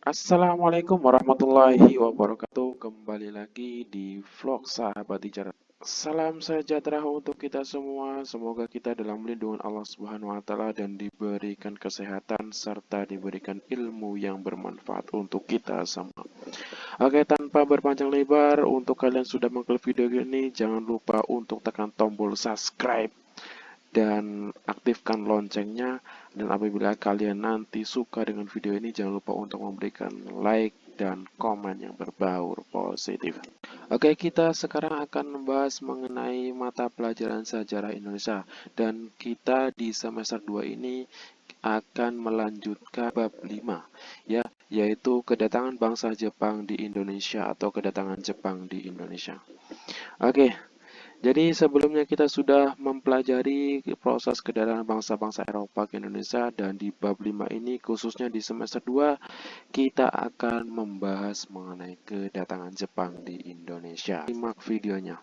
Assalamualaikum warahmatullahi wabarakatuh. Kembali lagi di vlog Sahabat Hijrah. Salam sejahtera untuk kita semua. Semoga kita dalam lindungan Allah Subhanahu wa taala dan diberikan kesehatan serta diberikan ilmu yang bermanfaat untuk kita semua. Oke, tanpa berpanjang lebar, untuk kalian sudah mengklik video ini, jangan lupa untuk tekan tombol subscribe dan aktifkan loncengnya. Dan apabila kalian nanti suka dengan video ini, jangan lupa untuk memberikan like dan komen yang berbaur positif. Oke, kita sekarang akan membahas mengenai mata pelajaran sejarah Indonesia, dan kita di semester 2 ini akan melanjutkan bab 5, ya, yaitu kedatangan bangsa Jepang di Indonesia atau kedatangan Jepang di Indonesia. Oke, jadi sebelumnya kita sudah mempelajari proses kedatangan bangsa-bangsa Eropa ke Indonesia, dan di bab 5 ini khususnya di semester 2 kita akan membahas mengenai kedatangan Jepang di Indonesia. Simak videonya.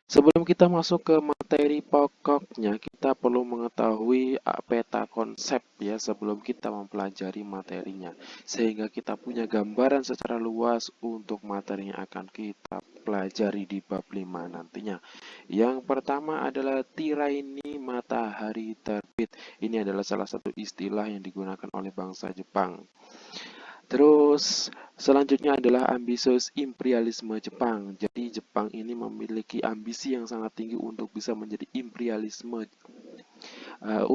Sebelum kita masuk ke materi pokoknya, kita perlu mengetahui peta konsep ya sebelum kita mempelajari materinya, sehingga kita punya gambaran secara luas untuk materi yang akan kita pelajari di bab 5 nantinya. Yang pertama adalah tiraini matahari terbit. Ini adalah salah satu istilah yang digunakan oleh bangsa Jepang. Terus selanjutnya adalah ambisius imperialisme Jepang. Jadi Jepang ini memiliki ambisi yang sangat tinggi untuk bisa menjadi imperialisme.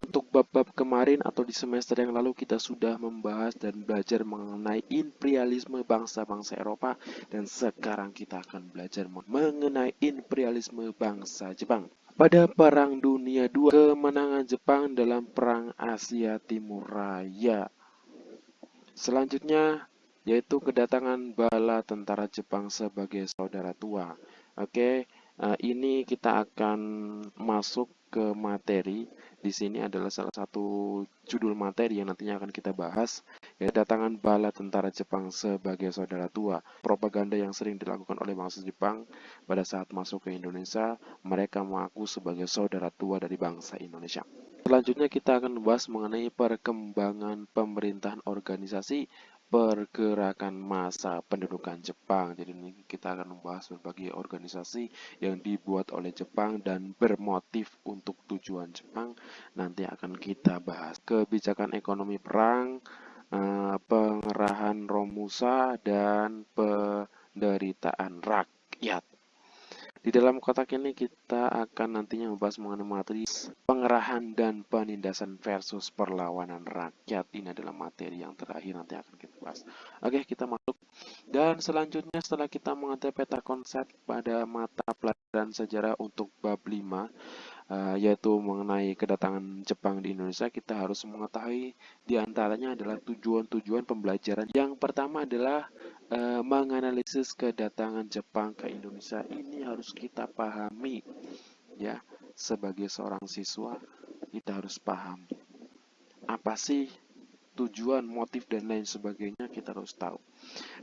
Untuk bab-bab kemarin atau di semester yang lalu kita sudah membahas dan belajar mengenai imperialisme bangsa-bangsa Eropa, dan sekarang kita akan belajar mengenai imperialisme bangsa Jepang. Pada Perang Dunia II, kemenangan Jepang dalam Perang Asia Timur Raya. Selanjutnya yaitu kedatangan bala tentara Jepang sebagai saudara tua. Oke, ini kita akan masuk ke materi. Di sini adalah salah satu judul materi yang nantinya akan kita bahas, yaitu kedatangan bala tentara Jepang sebagai saudara tua. Propaganda yang sering dilakukan oleh bangsa Jepang pada saat masuk ke Indonesia, mereka mengaku sebagai saudara tua dari bangsa Indonesia. Selanjutnya kita akan membahas mengenai perkembangan pemerintahan organisasi pergerakan massa pendudukan Jepang. Jadi ini kita akan membahas berbagai organisasi yang dibuat oleh Jepang dan bermotif untuk tujuan Jepang. Nanti akan kita bahas kebijakan ekonomi perang, pengerahan Romusa, dan penderitaan rakyat. Di dalam kotak ini kita akan nantinya membahas mengenai materi pengerahan dan penindasan versus perlawanan rakyat. Ini adalah materi yang terakhir nanti akan kita bahas. Oke, kita masuk. Dan selanjutnya setelah kita mengetahui peta konsep pada mata pelajaran sejarah untuk bab 5, yaitu mengenai kedatangan Jepang di Indonesia, kita harus mengetahui diantaranya adalah tujuan-tujuan pembelajaran. Yang pertama adalah menganalisis kedatangan Jepang ke Indonesia. Ini harus kita pahami ya, sebagai seorang siswa kita harus paham apa sih tujuan, motif, dan lain sebagainya, kita harus tahu.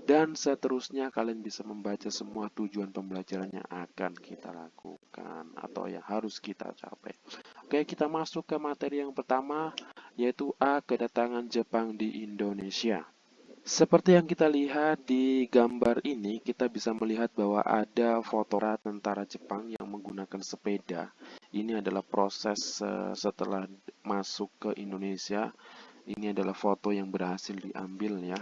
Dan seterusnya kalian bisa membaca semua tujuan pembelajaran yang akan kita lakukan atau yang harus kita capai. Oke, kita masuk ke materi yang pertama, yaitu A. Kedatangan Jepang di Indonesia. Seperti yang kita lihat di gambar ini, kita bisa melihat bahwa ada foto tentara Jepang yang menggunakan sepeda. Ini adalah proses setelah masuk ke Indonesia. Ini adalah foto yang berhasil diambil ya,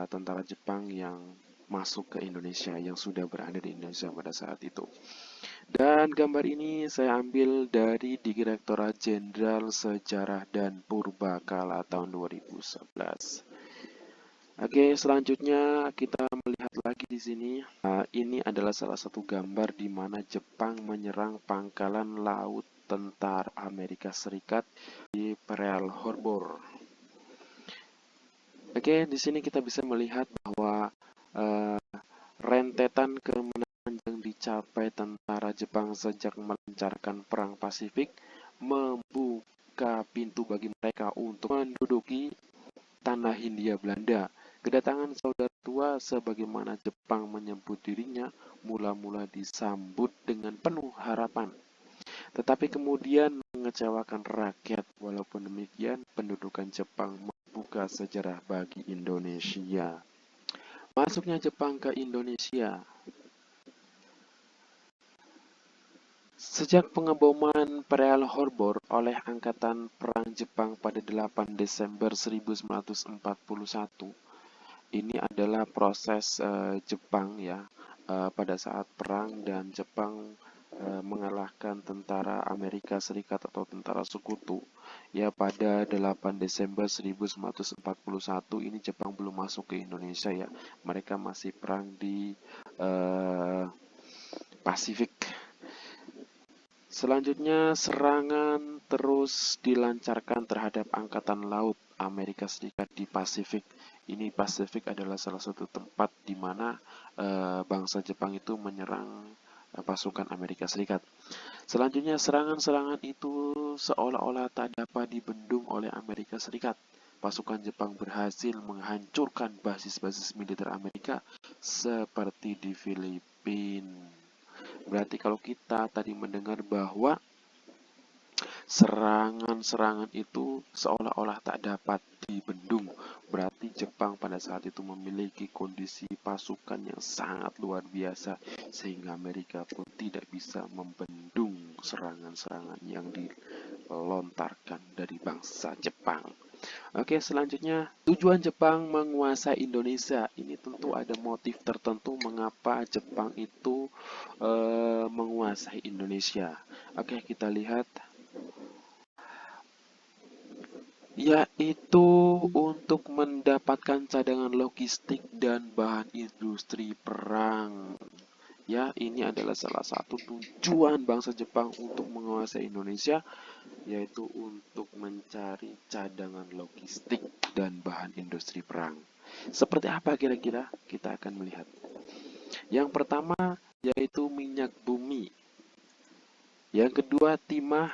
tentara Jepang yang masuk ke Indonesia, yang sudah berada di Indonesia pada saat itu. Dan gambar ini saya ambil dari Direktorat Jenderal Sejarah dan Purbakala tahun 2011. Oke, selanjutnya kita melihat lagi di sini. Ini adalah salah satu gambar di mana Jepang menyerang pangkalan laut tentara Amerika Serikat di Pearl Harbor. Oke, di sini kita bisa melihat bahwa rentetan kemenangan yang dicapai tentara Jepang sejak melancarkan Perang Pasifik membuka pintu bagi mereka untuk menduduki tanah Hindia Belanda. Kedatangan saudara tua sebagaimana Jepang menyebut dirinya mula-mula disambut dengan penuh harapan, tetapi kemudian mengecewakan rakyat. Walaupun demikian, pendudukan Jepang membuka sejarah bagi Indonesia. Masuknya Jepang ke Indonesia. Sejak pengeboman Pearl Harbor oleh Angkatan Perang Jepang pada 8 Desember 1941, ini adalah proses Jepang ya pada saat perang, dan Jepang mengalahkan tentara Amerika Serikat atau tentara sekutu ya pada 8 Desember 1941. Ini Jepang belum masuk ke Indonesia ya, mereka masih perang di Pasifik. Selanjutnya, serangan terus dilancarkan terhadap Angkatan Laut Amerika Serikat di Pasifik. Ini Pasifik adalah salah satu tempat di mana bangsa Jepang itu menyerang pasukan Amerika Serikat. Selanjutnya, serangan-serangan itu seolah-olah tak dapat dibendung oleh Amerika Serikat. Pasukan Jepang berhasil menghancurkan basis-basis militer Amerika seperti di Filipina. Berarti kalau kita tadi mendengar bahwa serangan-serangan itu seolah-olah tak dapat dibendung, berarti Jepang pada saat itu memiliki kondisi pasukan yang sangat luar biasa, sehingga Amerika pun tidak bisa membendung serangan-serangan yang dilontarkan dari bangsa Jepang. Oke, selanjutnya tujuan Jepang menguasai Indonesia. Ini tentu ada motif tertentu mengapa Jepang itu menguasai Indonesia. Oke, kita lihat, yaitu untuk mendapatkan cadangan logistik dan bahan industri perang. Ya, ini adalah salah satu tujuan bangsa Jepang untuk menguasai Indonesia, yaitu untuk mencari cadangan logistik dan bahan industri perang. Seperti apa kira-kira? Kita akan melihat. Yang pertama yaitu minyak bumi. Yang kedua timah.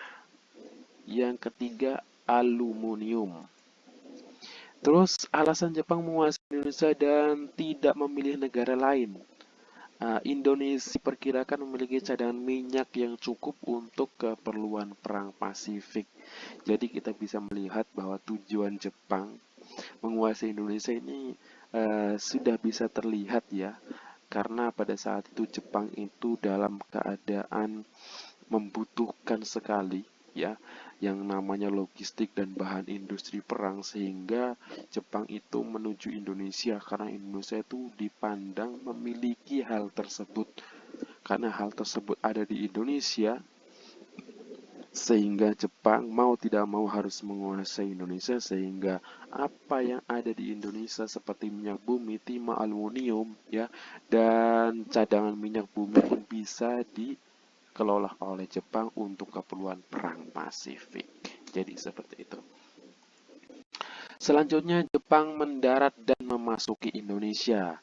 Yang ketiga aluminium. Terus alasan Jepang menguasai Indonesia dan tidak memilih negara lain. Indonesia diperkirakan memiliki cadangan minyak yang cukup untuk keperluan perang Pasifik. Jadi kita bisa melihat bahwa tujuan Jepang menguasai Indonesia ini sudah bisa terlihat ya, karena pada saat itu Jepang itu dalam keadaan membutuhkan sekali ya yang namanya logistik dan bahan industri perang, sehingga Jepang itu menuju Indonesia karena Indonesia itu dipandang memiliki hal tersebut. Karena hal tersebut ada di Indonesia, sehingga Jepang mau tidak mau harus menguasai Indonesia, sehingga apa yang ada di Indonesia seperti minyak bumi, timah, aluminium ya, dan cadangan minyak bumi pun bisa dikelola oleh Jepang untuk keperluan perang Pasifik. Jadi seperti itu. Selanjutnya Jepang mendarat dan memasuki Indonesia.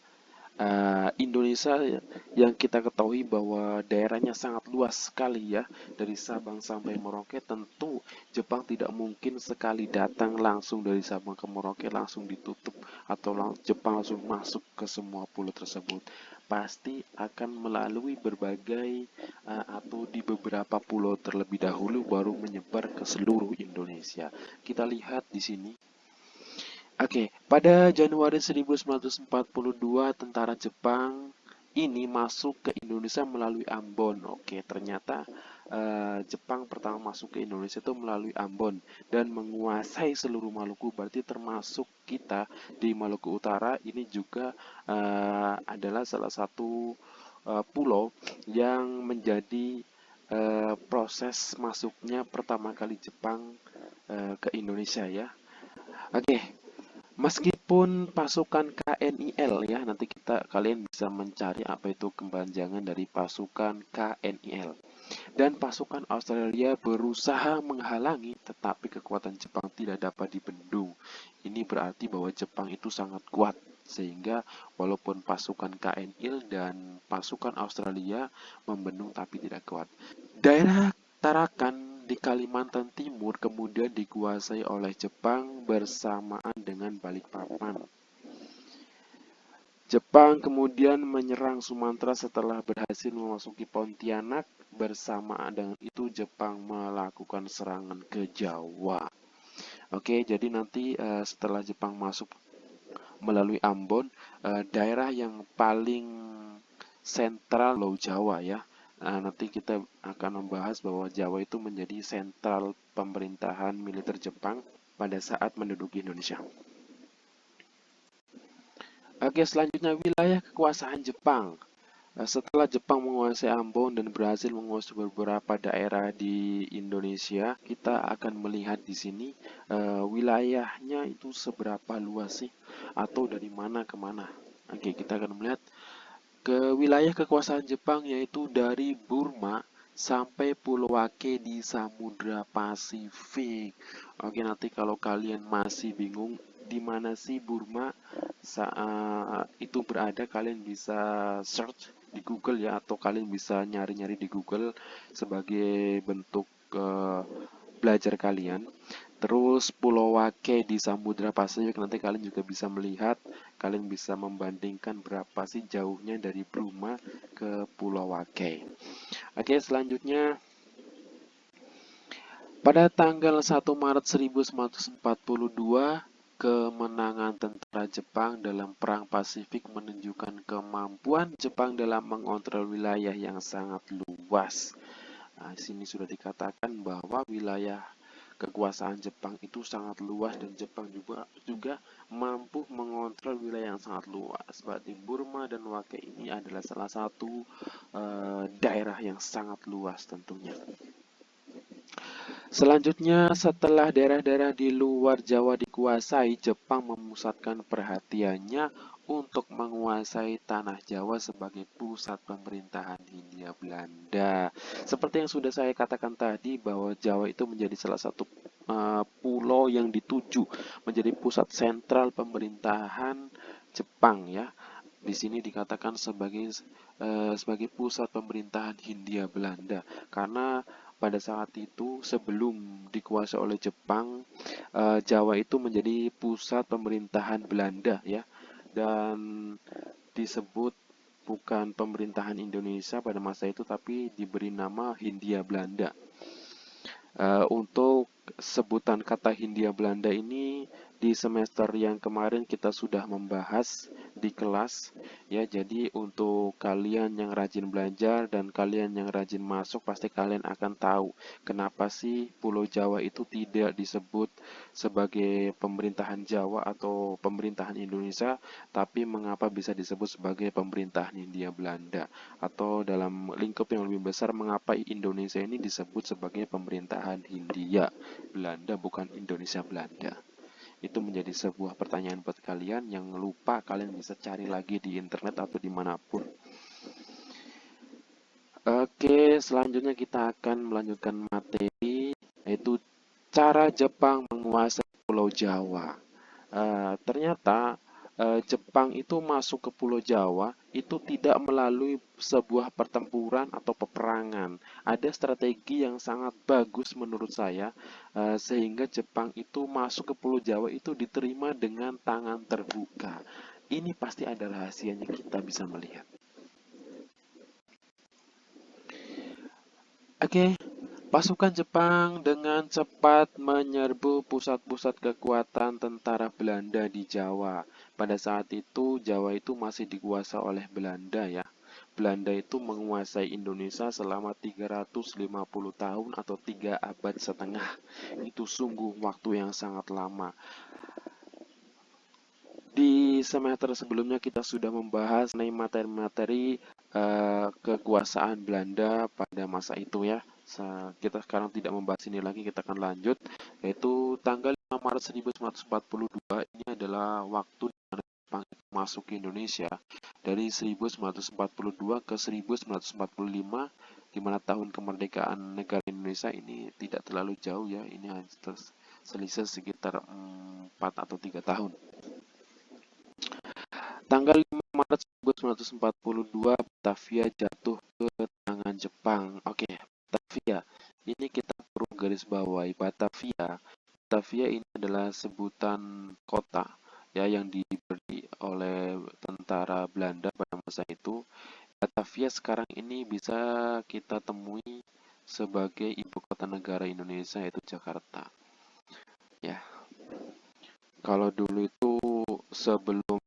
Indonesia yang kita ketahui bahwa daerahnya sangat luas sekali ya, dari Sabang sampai Merauke. Tentu Jepang tidak mungkin sekali datang langsung dari Sabang ke Merauke langsung ditutup atau Jepang langsung masuk ke semua pulau tersebut. Pasti akan melalui berbagai atau di beberapa pulau terlebih dahulu baru menyebar ke seluruh Indonesia. Kita lihat di sini. Oke, pada Januari 1942, tentara Jepang ini masuk ke Indonesia melalui Ambon. Oke, ternyata Jepang pertama masuk ke Indonesia itu melalui Ambon dan menguasai seluruh Maluku. Berarti termasuk kita di Maluku Utara ini juga adalah salah satu pulau yang menjadi proses masuknya pertama kali Jepang ke Indonesia ya. Oke. Meskipun pasukan KNIL ya, nanti kalian bisa mencari apa itu kepanjangan dari pasukan KNIL. Dan pasukan Australia berusaha menghalangi, tetapi kekuatan Jepang tidak dapat dibendung. Ini berarti bahwa Jepang itu sangat kuat, sehingga walaupun pasukan KNIL dan pasukan Australia membendung tapi tidak kuat. Daerah Tarakan di Kalimantan Timur kemudian dikuasai oleh Jepang bersamaan dengan Balikpapan. Jepang kemudian menyerang Sumatera setelah berhasil memasuki Pontianak. Bersamaan dengan itu Jepang melakukan serangan ke Jawa. Oke, jadi nanti setelah Jepang masuk melalui Ambon, daerah yang paling sentral Pulau Jawa ya. Nanti kita akan membahas bahwa Jawa itu menjadi sentral pemerintahan militer Jepang pada saat menduduki Indonesia. Oke, selanjutnya wilayah kekuasaan Jepang. Setelah Jepang menguasai Ambon dan berhasil menguasai beberapa daerah di Indonesia, kita akan melihat di sini wilayahnya itu seberapa luas sih, atau dari mana ke mana. Oke, kita akan melihat ke wilayah kekuasaan Jepang yaitu dari Burma sampai Pulau Wake di Samudra Pasifik. Oke, nanti kalau kalian masih bingung di mana sih Burma saat itu berada, kalian bisa search di Google ya, atau kalian bisa nyari-nyari di Google sebagai bentuk belajar kalian. Terus Pulau Wake di Samudra Pasifik, nanti kalian juga bisa melihat, kalian bisa membandingkan berapa sih jauhnya dari Burma ke Pulau Wake. Oke, selanjutnya pada tanggal 1 Maret 1942, kemenangan tentara Jepang dalam Perang Pasifik menunjukkan kemampuan Jepang dalam mengontrol wilayah yang sangat luas. Nah, di sini sudah dikatakan bahwa wilayah kekuasaan Jepang itu sangat luas dan Jepang juga mampu mengontrol wilayah yang sangat luas. Seperti Burma dan Wake ini adalah salah satu daerah yang sangat luas tentunya. Selanjutnya, setelah daerah-daerah di luar Jawa dikuasai, Jepang memusatkan perhatiannya untuk menguasai tanah Jawa sebagai pusat pemerintahan Hindia Belanda. Seperti yang sudah saya katakan tadi, bahwa Jawa itu menjadi salah satu pulau yang dituju menjadi pusat sentral pemerintahan Jepang ya. Di sini dikatakan sebagai pusat pemerintahan Hindia Belanda karena pada saat itu sebelum dikuasai oleh Jepang, Jawa itu menjadi pusat pemerintahan Belanda ya, dan disebut bukan pemerintahan Indonesia pada masa itu tapi diberi nama Hindia Belanda. Untuk sebutan kata Hindia Belanda ini di semester yang kemarin kita sudah membahas di kelas ya. Jadi untuk kalian yang rajin belajar dan kalian yang rajin masuk, pasti kalian akan tahu kenapa sih Pulau Jawa itu tidak disebut sebagai pemerintahan Jawa atau pemerintahan Indonesia, tapi mengapa bisa disebut sebagai pemerintahan Hindia Belanda, atau dalam lingkup yang lebih besar mengapa Indonesia ini disebut sebagai pemerintahan Hindia Belanda bukan Indonesia Belanda. Itu menjadi sebuah pertanyaan buat kalian yang lupa, kalian bisa cari lagi di internet atau dimanapun. Oke, selanjutnya kita akan melanjutkan materi, yaitu cara Jepang menguasai Pulau Jawa. Ternyata Jepang itu masuk ke Pulau Jawa itu tidak melalui sebuah pertempuran atau peperangan. Ada strategi yang sangat bagus menurut saya, sehingga Jepang itu masuk ke Pulau Jawa itu diterima dengan tangan terbuka. Ini pasti ada rahasianya, kita bisa melihat. Oke, pasukan Jepang dengan cepat menyerbu pusat-pusat kekuatan tentara Belanda di Jawa. Pada saat itu, Jawa itu masih dikuasai oleh Belanda ya. Belanda itu menguasai Indonesia selama 350 tahun atau 3 abad setengah. Itu sungguh waktu yang sangat lama. Di semester sebelumnya kita sudah membahas mengenai materi-materi kekuasaan Belanda pada masa itu ya. Kita sekarang tidak membahas ini lagi, kita akan lanjut, yaitu tanggal 5 Maret 1942 ini adalah waktu Jepang masuk ke Indonesia dari 1942 ke 1945, di mana tahun kemerdekaan negara Indonesia ini tidak terlalu jauh ya, ini hanya selisih sekitar 4 atau 3 tahun. Tanggal 5 Maret 1942, Batavia jatuh ke tangan Jepang. Oke, Batavia. Ini kita perlu garis bawahi. Batavia ini adalah sebutan kota ya yang diberi oleh tentara Belanda pada masa itu. Batavia sekarang ini bisa kita temui sebagai ibu kota negara Indonesia, yaitu Jakarta. Ya, Kalau dulu itu sebelum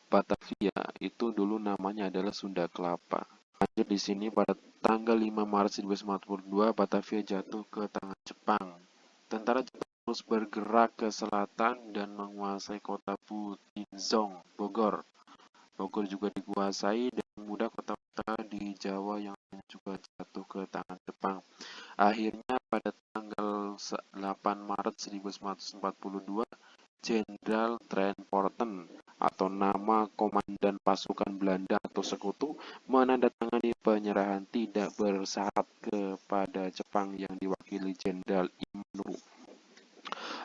Batavia itu dulu namanya adalah Sunda Kelapa. Lanjut di sini pada tanggal 5 Maret 1942 Batavia jatuh ke tangan Jepang. Tentara Jepang terus bergerak ke selatan dan menguasai kota Butinzong, Bogor. Bogor juga dikuasai dan mudah kota-kota di Jawa yang juga jatuh ke tangan Jepang. Akhirnya pada tanggal 8 Maret 1942 Jenderal Tromp atau nama Komandan Pasukan Belanda atau Sekutu menandatangani penyerahan tidak bersyarat kepada Jepang yang diwakili Jenderal Imanu.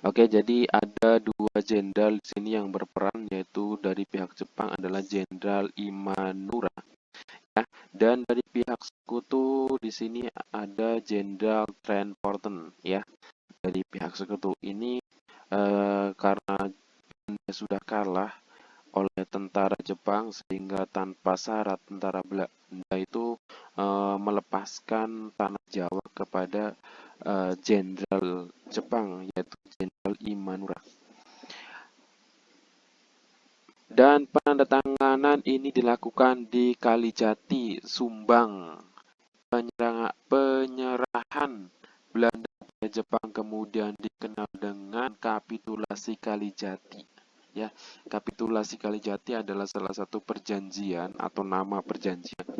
Oke, jadi ada dua jenderal di sini yang berperan, yaitu dari pihak Jepang adalah Jenderal Imanura, ya, dan dari pihak Sekutu di sini ada Jenderal Tromp, ya. Dari pihak Sekutu ini karena Belanda sudah kalah oleh tentara Jepang sehingga tanpa syarat tentara Belanda itu melepaskan tanah Jawa kepada jenderal Jepang yaitu Jenderal Imanura. Dan penandatanganan ini dilakukan di Kalijati, Sumbang. Penyerahan Belanda pada Jepang kemudian dikenal dengan kapitulasi Kalijati. Ya, kapitulasi Kalijati adalah salah satu perjanjian atau nama perjanjian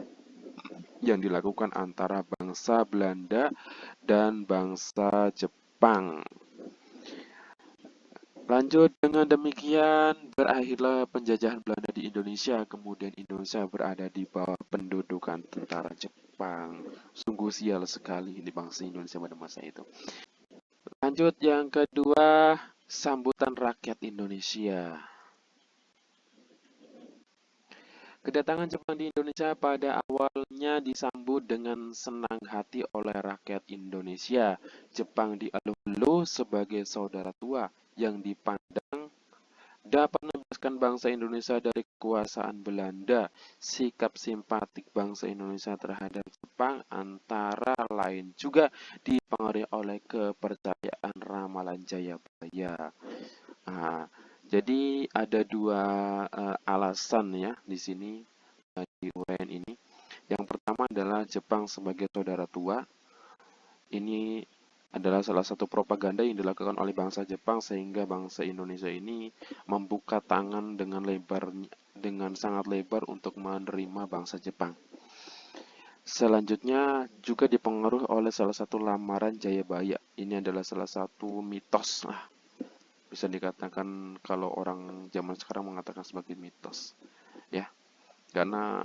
yang dilakukan antara bangsa Belanda dan bangsa Jepang. Lanjut, dengan demikian berakhirlah penjajahan Belanda di Indonesia, kemudian Indonesia berada di bawah pendudukan tentara Jepang. Sungguh sial sekali di bangsa Indonesia pada masa itu. Lanjut, yang kedua, sambutan rakyat Indonesia. Kedatangan Jepang di Indonesia pada awalnya disambut dengan senang hati oleh rakyat Indonesia. Jepang dialuluh sebagai saudara tua yang dipandang dapat membebaskan bangsa Indonesia dari kekuasaan Belanda. Sikap simpatik bangsa Indonesia terhadap Jepang antara lain juga dipengaruhi oleh kepercayaan ramalan Jayabaya. Nah, jadi ada dua alasan ya di sini di uraian ini. Yang pertama adalah Jepang sebagai saudara tua. Ini adalah salah satu propaganda yang dilakukan oleh bangsa Jepang sehingga bangsa Indonesia ini membuka tangan dengan sangat lebar untuk menerima bangsa Jepang. Selanjutnya juga dipengaruhi oleh salah satu lamaran Jayabaya. Ini adalah salah satu mitos lah. Bisa dikatakan kalau orang zaman sekarang mengatakan sebagai mitos, ya, karena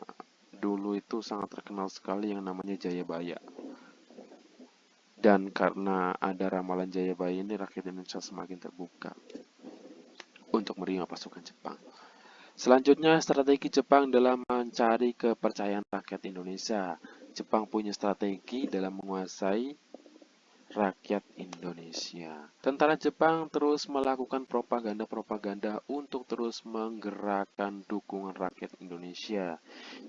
dulu itu sangat terkenal sekali yang namanya Jayabaya. Dan karena ada ramalan Jayabaya ini, rakyat Indonesia semakin terbuka untuk menerima pasukan Jepang. Selanjutnya, strategi Jepang dalam mencari kepercayaan rakyat Indonesia. Jepang punya strategi dalam menguasai rakyat Indonesia. Tentara Jepang terus melakukan propaganda-propaganda untuk terus menggerakkan dukungan rakyat Indonesia.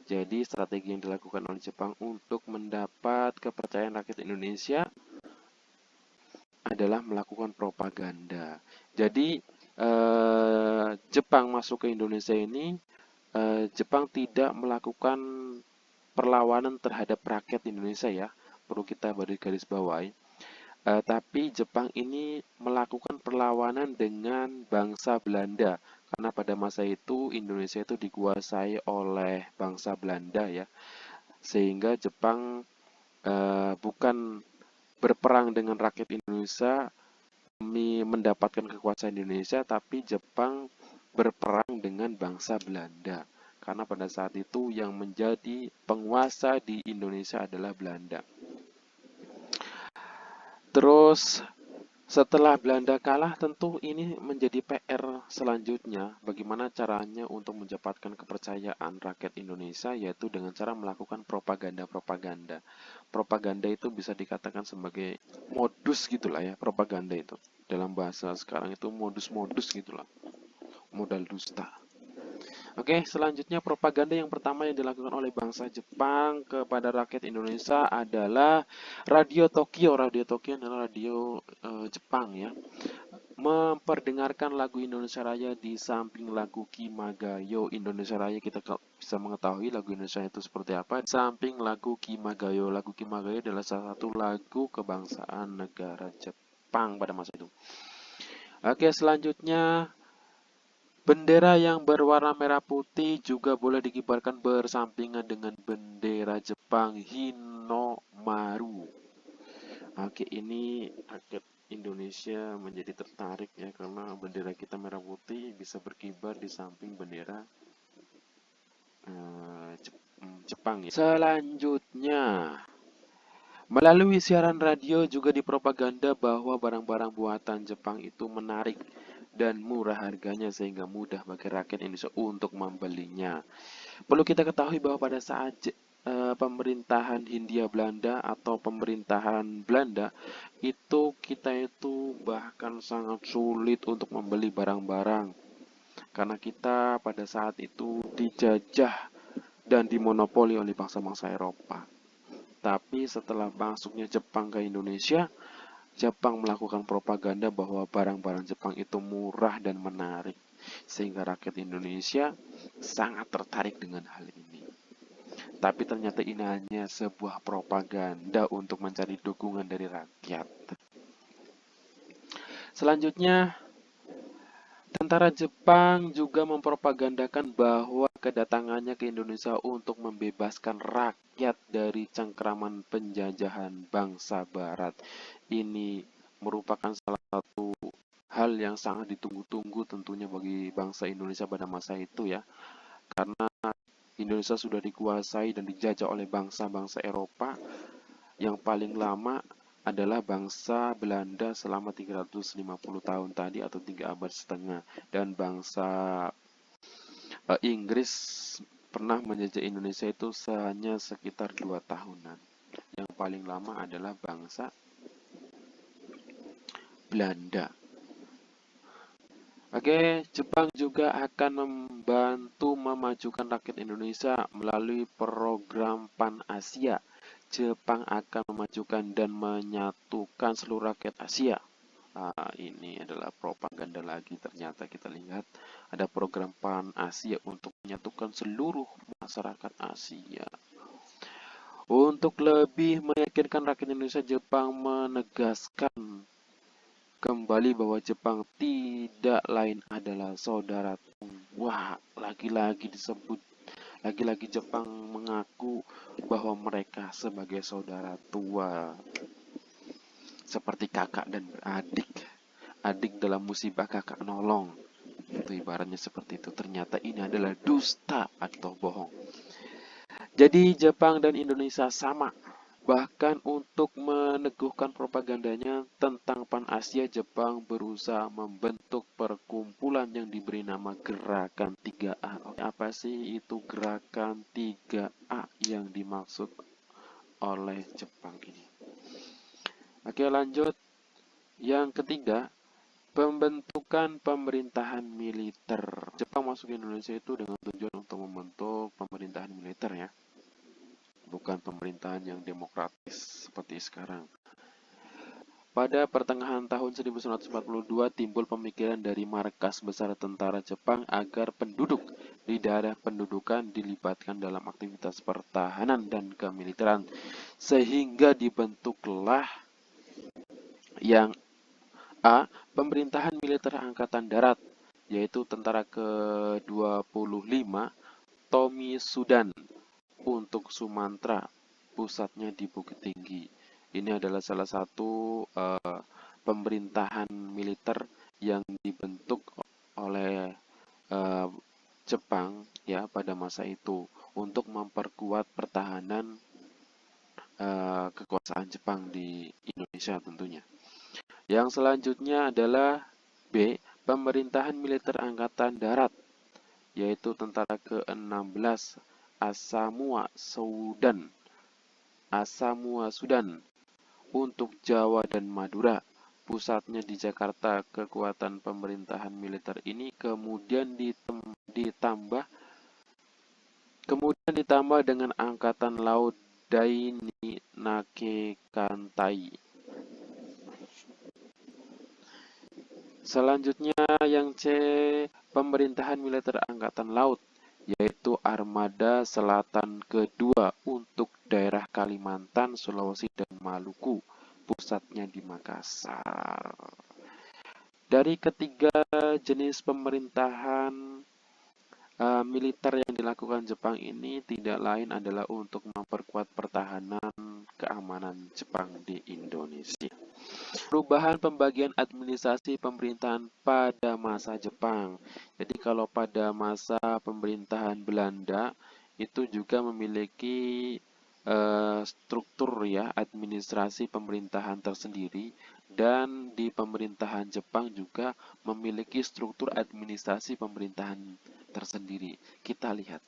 Jadi strategi yang dilakukan oleh Jepang untuk mendapat kepercayaan rakyat Indonesia adalah melakukan propaganda. Jadi Jepang masuk ke Indonesia ini, Jepang tidak melakukan perlawanan terhadap rakyat Indonesia ya, perlu kita garis bawahi. Tapi Jepang ini melakukan perlawanan dengan bangsa Belanda karena pada masa itu Indonesia itu dikuasai oleh bangsa Belanda ya, sehingga Jepang bukan berperang dengan rakyat Indonesia demi mendapatkan kekuasaan Indonesia, tapi Jepang berperang dengan bangsa Belanda karena pada saat itu yang menjadi penguasa di Indonesia adalah Belanda. Terus setelah Belanda kalah, tentu ini menjadi PR selanjutnya. Bagaimana caranya untuk mendapatkan kepercayaan rakyat Indonesia, yaitu dengan cara melakukan propaganda-propaganda. Propaganda itu bisa dikatakan sebagai modus gitulah ya, propaganda itu. Dalam bahasa sekarang itu modus-modus gitulah, modal dusta. Oke, selanjutnya propaganda yang pertama yang dilakukan oleh bangsa Jepang kepada rakyat Indonesia adalah Radio Tokyo. Radio Tokyo adalah radio Jepang ya. memperdengarkan lagu Indonesia Raya di samping lagu Kimagayo. Indonesia Raya kita bisa mengetahui lagu Indonesia itu seperti apa di samping lagu Kimagayo. Lagu Kimagayo adalah salah satu lagu kebangsaan negara Jepang pada masa itu. Oke, selanjutnya bendera yang berwarna merah putih juga boleh dikibarkan bersampingan dengan bendera Jepang Hinomaru. Oke, ini rakyat Indonesia menjadi tertarik ya karena bendera kita merah putih bisa berkibar di samping bendera Jepang ya. Selanjutnya, melalui siaran radio juga dipropaganda bahwa barang-barang buatan Jepang itu menarik dan murah harganya sehingga mudah bagi rakyat Indonesia untuk membelinya. Perlu kita ketahui bahwa pada saat pemerintahan Hindia Belanda atau pemerintahan Belanda itu kita itu bahkan sangat sulit untuk membeli barang-barang karena kita pada saat itu dijajah dan dimonopoli oleh bangsa-bangsa Eropa. Tapi setelah masuknya Jepang ke Indonesia, Jepang melakukan propaganda bahwa barang-barang Jepang itu murah dan menarik, sehingga rakyat Indonesia sangat tertarik dengan hal ini. Tapi ternyata ini hanya sebuah propaganda untuk mencari dukungan dari rakyat. Selanjutnya, tentara Jepang juga mempropagandakan bahwa kedatangannya ke Indonesia untuk membebaskan rakyat dari cengkraman penjajahan bangsa Barat. Ini merupakan salah satu hal yang sangat ditunggu-tunggu tentunya bagi bangsa Indonesia pada masa itu ya. Karena Indonesia sudah dikuasai dan dijajah oleh bangsa-bangsa Eropa. Yang paling lama adalah bangsa Belanda selama 350 tahun tadi atau 3 abad setengah, dan bangsa Inggris pernah menjajah Indonesia itu hanya sekitar 2 tahunan. Yang paling lama adalah bangsa Belanda. Oke, Jepang juga akan membantu memajukan rakyat Indonesia melalui program Pan Asia. Jepang akan memajukan dan menyatukan seluruh rakyat Asia. Ini adalah propaganda lagi. Ternyata kita lihat ada program Pan Asia untuk menyatukan seluruh masyarakat Asia. Untuk lebih meyakinkan rakyat Indonesia, Jepang menegaskan kembali bahwa Jepang tidak lain adalah saudara. Wah, lagi-lagi disebut, lagi-lagi Jepang mengaku bahwa mereka sebagai saudara tua, seperti kakak dan beradik. Adik dalam musibah, kakak nolong. Itu ibaratnya seperti itu. Ternyata ini adalah dusta atau bohong. Jadi Jepang dan Indonesia sama. Bahkan untuk meneguhkan propagandanya tentang Pan Asia, Jepang berusaha membentuk perkumpulan yang diberi nama Gerakan 3A. Apa sih itu Gerakan 3A yang dimaksud oleh Jepang ini? Oke, lanjut. Yang ketiga, pembentukan pemerintahan militer. Jepang masuk ke Indonesia itu dengan tujuan untuk membentuk pemerintahan militer ya. Bukan pemerintahan yang demokratis seperti sekarang. Pada pertengahan tahun 1942 timbul pemikiran dari markas besar tentara Jepang agar penduduk di daerah pendudukan dilibatkan dalam aktivitas pertahanan dan kemiliteran, sehingga dibentuklah yang A. Pemerintahan Militer Angkatan Darat, yaitu Tentara ke-25 Tomi Sudan untuk Sumatera, pusatnya di Bukit Tinggi. Ini adalah salah satu pemerintahan militer yang dibentuk oleh Jepang ya pada masa itu untuk memperkuat pertahanan kekuasaan Jepang di Indonesia tentunya. Yang selanjutnya adalah B. Pemerintahan Militer Angkatan Darat, yaitu Tentara ke-16 Asamua Sudan untuk Jawa dan Madura, pusatnya di Jakarta. Kekuatan pemerintahan militer ini kemudian ditambah dengan Angkatan Laut Daini Nake Kantai. Selanjutnya yang C, pemerintahan militer angkatan laut, yaitu Armada Selatan kedua untuk daerah Kalimantan, Sulawesi, dan Maluku, pusatnya di Makassar. Dari ketiga jenis pemerintahan militer yang dilakukan Jepang ini tidak lain adalah untuk memperkuat pertahanan keamanan Jepang di Indonesia. Perubahan pembagian administrasi pemerintahan pada masa Jepang. Jadi kalau pada masa pemerintahan Belanda itu juga memiliki struktur ya administrasi pemerintahan tersendiri, dan di pemerintahan Jepang juga memiliki struktur administrasi pemerintahan tersendiri. Kita lihat.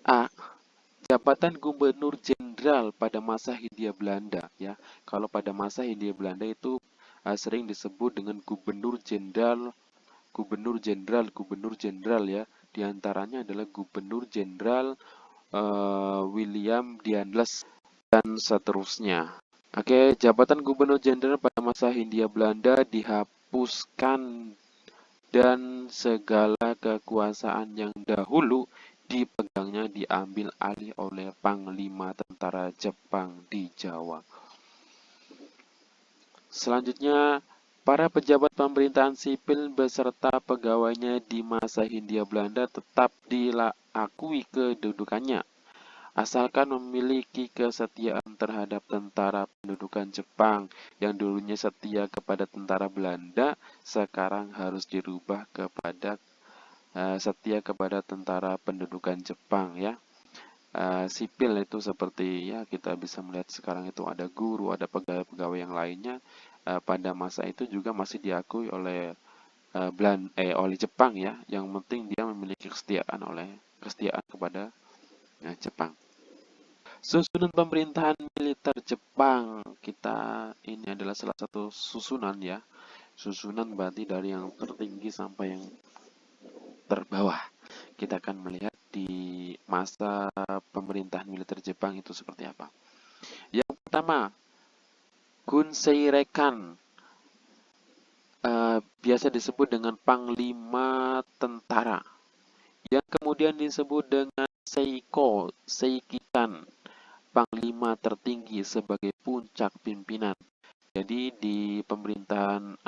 A. Jabatan Gubernur Jenderal pada masa Hindia Belanda ya. Kalau pada masa Hindia Belanda itu sering disebut dengan Gubernur Jenderal, Gubernur Jenderal, Gubernur Jenderal ya. Di antaranya adalah Gubernur Jenderal William Dianles dan seterusnya. Oke, jabatan Gubernur Jenderal pada masa Hindia Belanda dihapuskan dan segala kekuasaan yang dahulu dipegangnya diambil alih oleh Panglima Tentara Jepang di Jawa. Selanjutnya, para pejabat pemerintahan sipil beserta pegawainya di masa Hindia Belanda tetap diakui kedudukannya, asalkan memiliki kesetiaan terhadap tentara pendudukan Jepang. Yang dulunya setia kepada tentara Belanda, sekarang harus dirubah kepada setia kepada tentara pendudukan Jepang ya. Sipil itu seperti ya kita bisa melihat sekarang itu ada guru, ada pegawai-pegawai yang lainnya. Pada masa itu juga masih diakui oleh oleh Jepang ya. Yang penting dia memiliki kesetiaan kepada Jepang. Susunan pemerintahan militer Jepang, ini adalah salah satu susunan ya. Susunan berarti dari yang tertinggi sampai yang terbawah. Kita akan melihat di masa pemerintahan militer Jepang itu seperti apa. Yang pertama, Gunseirekan, biasa disebut dengan Panglima Tentara. Yang kemudian disebut dengan Seikikan, Panglima tertinggi sebagai puncak pimpinan. Jadi di pemerintahan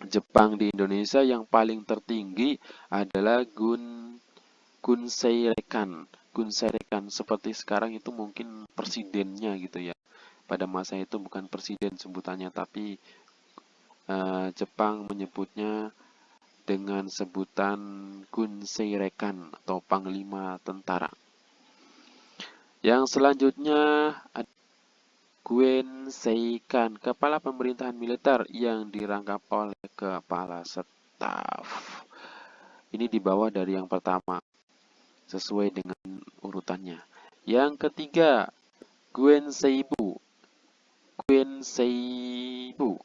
Jepang di Indonesia yang paling tertinggi adalah Gunseirekan. Gunseirekan seperti sekarang itu mungkin presidennya gitu ya. Pada masa itu bukan presiden sebutannya, tapi Jepang menyebutnya dengan sebutan Gunseirekan atau Panglima Tentara. Yang selanjutnya ada Guenseikan, kepala pemerintahan militer yang dirangkap oleh kepala staf. Ini di bawah dari yang pertama, sesuai dengan urutannya. Yang ketiga, Guenseibu. Guenseibu,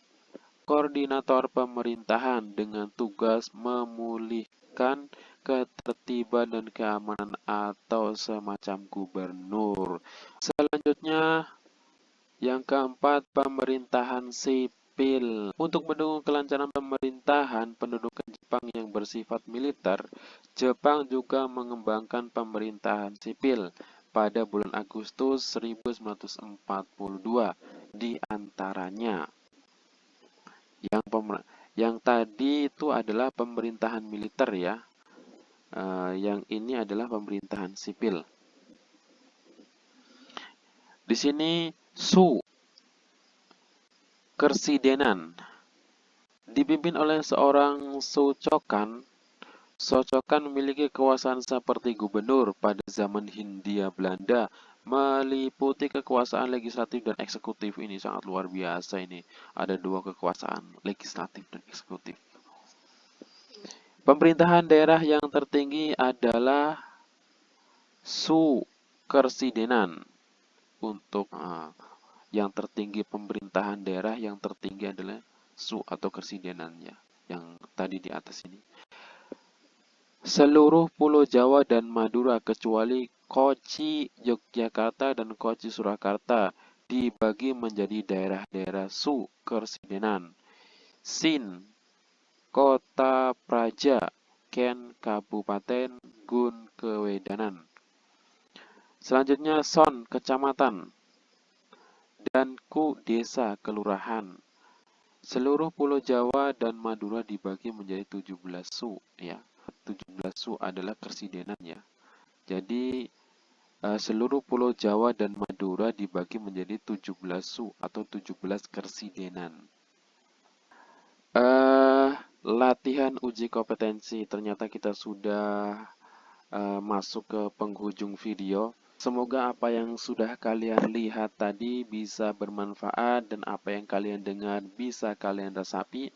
koordinator pemerintahan dengan tugas memulihkan ketertiban dan keamanan atau semacam gubernur. Selanjutnya, yang keempat, pemerintahan sipil. Untuk mendukung kelancaran pemerintahan pendudukan Jepang yang bersifat militer, Jepang juga mengembangkan pemerintahan sipil pada bulan Agustus 1942. Di antaranya, yang tadi itu adalah pemerintahan militer ya. Yang ini adalah pemerintahan sipil. Di sini Su Kersidenan dipimpin oleh seorang Socokan. Socokan memiliki kekuasaan seperti gubernur pada zaman Hindia Belanda, meliputi kekuasaan legislatif dan eksekutif. Ini sangat luar biasa ini. Ada dua kekuasaan, legislatif dan eksekutif. Pemerintahan daerah yang tertinggi adalah Su Kersidenan. Untuk yang tertinggi pemerintahan daerah yang tertinggi adalah Su atau Kersidenannya yang tadi di atas ini. Seluruh Pulau Jawa dan Madura kecuali Kochi Yogyakarta dan Kochi Surakarta dibagi menjadi daerah-daerah Su Kersidenan. Sin, Kota Praja, Ken, Kabupaten Gun Kewedanan. Selanjutnya Son, Kecamatan, dan Ku, Desa, Kelurahan. Seluruh Pulau Jawa dan Madura dibagi menjadi 17 su, ya. 17 su adalah kersidenan, ya. Jadi seluruh Pulau Jawa dan Madura dibagi menjadi 17 su atau 17 kersidenan. Latihan uji kompetensi, ternyata kita sudah masuk ke penghujung video. Semoga apa yang sudah kalian lihat tadi bisa bermanfaat dan apa yang kalian dengar bisa kalian resapi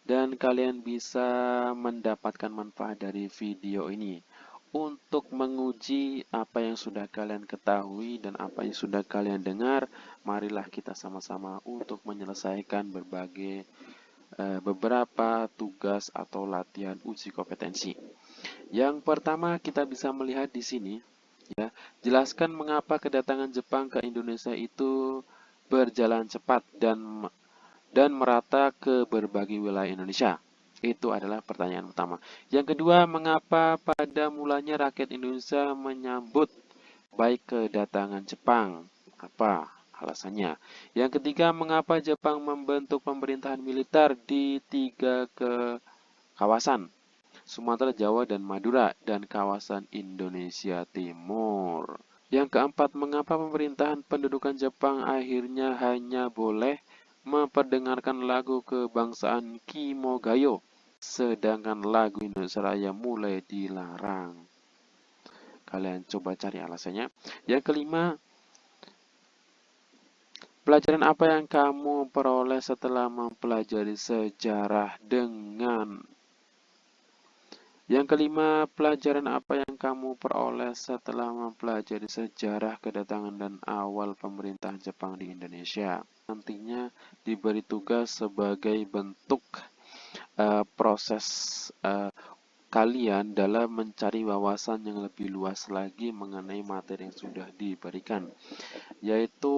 dan kalian bisa mendapatkan manfaat dari video ini. Untuk menguji apa yang sudah kalian ketahui dan apa yang sudah kalian dengar, marilah kita sama-sama untuk menyelesaikan beberapa tugas atau latihan uji kompetensi. Yang pertama kita bisa melihat di sini, ya, jelaskan mengapa kedatangan Jepang ke Indonesia itu berjalan cepat dan merata ke berbagai wilayah Indonesia. Itu adalah pertanyaan utama. Yang kedua, mengapa pada mulanya rakyat Indonesia menyambut baik kedatangan Jepang? Apa alasannya? Yang ketiga, mengapa Jepang membentuk pemerintahan militer di 3 kawasan? Sumatera, Jawa, dan Madura, dan kawasan Indonesia Timur. Yang keempat, mengapa pemerintahan pendudukan Jepang akhirnya hanya boleh memperdengarkan lagu kebangsaan Kimogayo, sedangkan lagu Indonesia Raya mulai dilarang? Kalian coba cari alasannya. Yang kelima, pelajaran apa yang kamu peroleh setelah mempelajari sejarah dengan Yang kelima, pelajaran apa yang kamu peroleh setelah mempelajari sejarah kedatangan dan awal pemerintahan Jepang di Indonesia? Nantinya diberi tugas sebagai bentuk proses kalian dalam mencari wawasan yang lebih luas lagi mengenai materi yang sudah diberikan, yaitu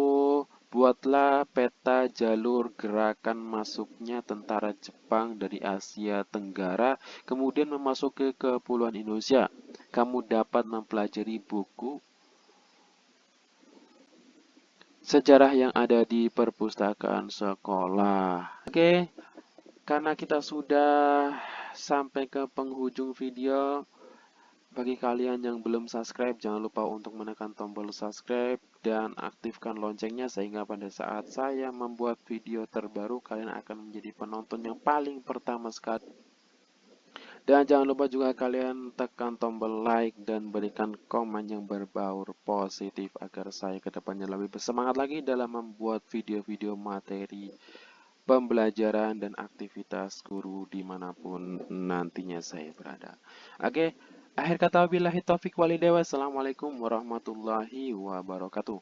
buatlah peta jalur gerakan masuknya tentara Jepang dari Asia Tenggara kemudian memasuki ke Kepulauan Indonesia. Kamu dapat mempelajari buku sejarah yang ada di perpustakaan sekolah. Oke, karena kita sudah sampai ke penghujung video, bagi kalian yang belum subscribe, jangan lupa untuk menekan tombol subscribe dan aktifkan loncengnya sehingga pada saat saya membuat video terbaru, kalian akan menjadi penonton yang paling pertama sekali. Dan jangan lupa juga kalian tekan tombol like dan berikan komen yang berbaur positif agar saya kedepannya lebih bersemangat lagi dalam membuat video-video materi pembelajaran dan aktivitas guru dimanapun nantinya saya berada. Oke, akhir kata wabillahi taufik walhidayah. Wassalamualaikum warahmatullahi wabarakatuh.